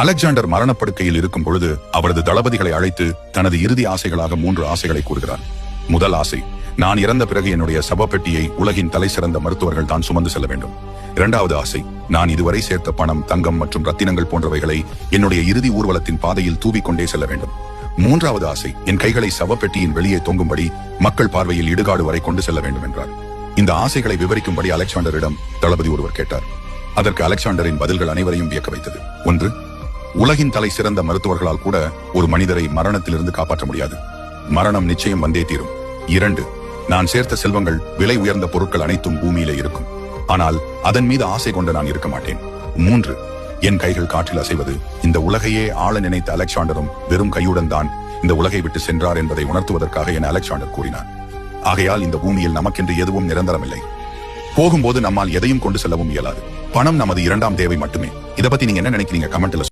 Alexander மரணப்படுக்கையில் இருக்கும் பொழுது அவரது தளபதிகளை அழைத்து தனது இறுதி ஆசைகளாக 3 ஆசைகளை கூறுகிறார். முதல் ஆசை, நான் இறந்த பிறகு என்னுடைய சவப்பெட்டியை உலகின் தலை சிறந்த மருத்துவர்கள் தான் சுமந்து செல்ல வேண்டும். இரண்டாவது ஆசை, நான் இதுவரை சேர்த்த பணம், தங்கம் மற்றும் ரத்தினங்கள் போன்றவைகளை என்னுடைய இறுதி ஊர்வலத்தின் பாதையில் தூவிக்கொண்டே செல்ல வேண்டும். மூன்றாவது ஆசை, என் கைகளை சவப்பெட்டியின் வெளியே தொங்கும்படி மக்கள் பார்வையில் இடுகாடு வரை கொண்டு செல்ல வேண்டும் என்றார். இந்த ஆசைகளை விவரிக்கும்படி அலெக்சாண்டரிடம் தளபதி ஒருவர் கேட்டார். அதற்கு அலெக்சாண்டரின் பதில்கள் அனைவரையும் வியக்க வைத்தது. 1, உலகின் தலை சிறந்த மருத்துவர்களால் கூட ஒரு மனிதரை மரணத்திலிருந்து காப்பாற்ற முடியாது. மரணம் நிச்சயம் வந்தே தீரும். 2, நான் சேர்த்த செல்வங்கள், விலை உயர்ந்த பொருட்கள் அனைத்தும் பூமியிலே இருக்கும். ஆனால் அதன் மீது ஆசை கொண்டு நான் இருக்க மாட்டேன். 3, என் கைகள் காற்றில் அசைவது. இந்த உலகையே ஆள நினைத்த அலெக்சாண்டரும் வெறும் கையுடன் தான் இந்த உலகை விட்டு சென்றார் என்பதை உணர்த்துவதற்காக என அலெக்சாண்டர் கூறினார். ஆகையால் இந்த பூமியில் நமக்கென்று எதுவும் நிரந்தரமில்லை. போகும்போது நம்மால் எதையும் கொண்டு செல்லவும் இயலாது. பணம் நமது 2ஆம் தேவை மட்டுமே. இதை பத்தி நீங்க என்ன நினைக்கிறீங்க? கமெண்ட்ல